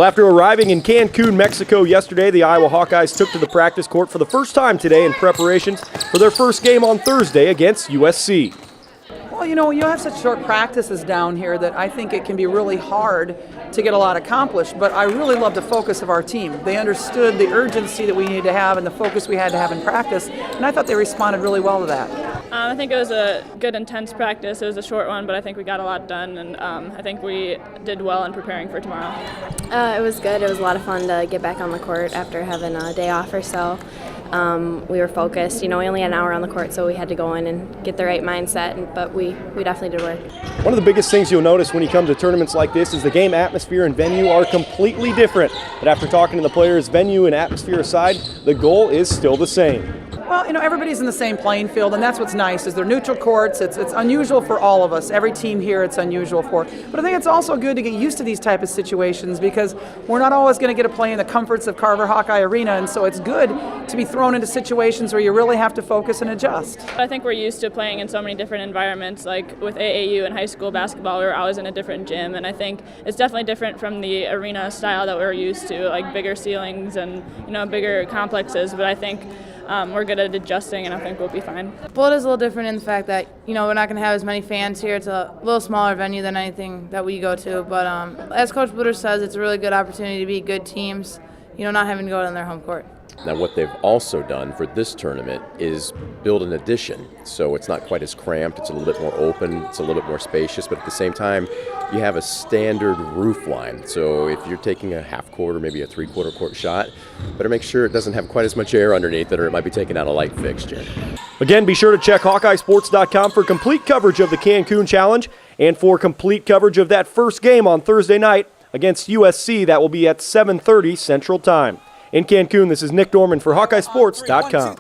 Well, after arriving in Cancun, Mexico yesterday, the Iowa Hawkeyes took to the practice court for the first time today in preparations for their first game on Thursday against USC. Well, you have such short practices down here that I think it can be really hard to get a lot accomplished, but I really love the focus of our team. They understood the urgency that we needed to have and the focus we had to have in practice, and I thought they responded really well to that. I think it was a good, intense practice. It was a short one, but I think we got a lot done, and I think we did well in preparing for tomorrow. It was good. It was a lot of fun to get back on the court after having a day off or so. We were focused. We only had an hour on the court, so we had to go in and get the right mindset, but we definitely did work. One of the biggest things you'll notice when you come to tournaments like this is the game atmosphere and venue are completely different. But after talking to the players, venue and atmosphere aside, the goal is still the same. Well, everybody's in the same playing field, and that's what's nice, is they're neutral courts. It's unusual for all of us. Every team here it's unusual for. But I think it's also good to get used to these type of situations because we're not always going to get to play in the comforts of Carver Hawkeye Arena, and so it's good to be thrown into situations where you really have to focus and adjust. I think we're used to playing in so many different environments. Like with AAU and high school basketball, we were always in a different gym, and I think it's definitely different from the arena style that we're used to, like bigger ceilings and bigger complexes. But I think we're good at adjusting, and I think we'll be fine. Well, it is a little different in the fact that, we're not going to have as many fans here. It's a little smaller venue than anything that we go to. But as Coach BLUDER says, it's a really good opportunity to beat good teams, not having to go on their home court. Now, what they've also done for this tournament is build an addition. So it's not quite as cramped. It's a little bit more open. It's a little bit more spacious. But at the same time, you have a standard roof line. So if you're taking a half court or maybe a three-quarter court shot, better make sure it doesn't have quite as much air underneath it, or it might be taking out a light fixture. Again, be sure to check HawkeyeSports.com for complete coverage of the Cancun Challenge and for complete coverage of that first game on Thursday night against USC. That will be at 7:30 Central Time. In Cancun, this is Nick Dorman for HawkeyeSports.com.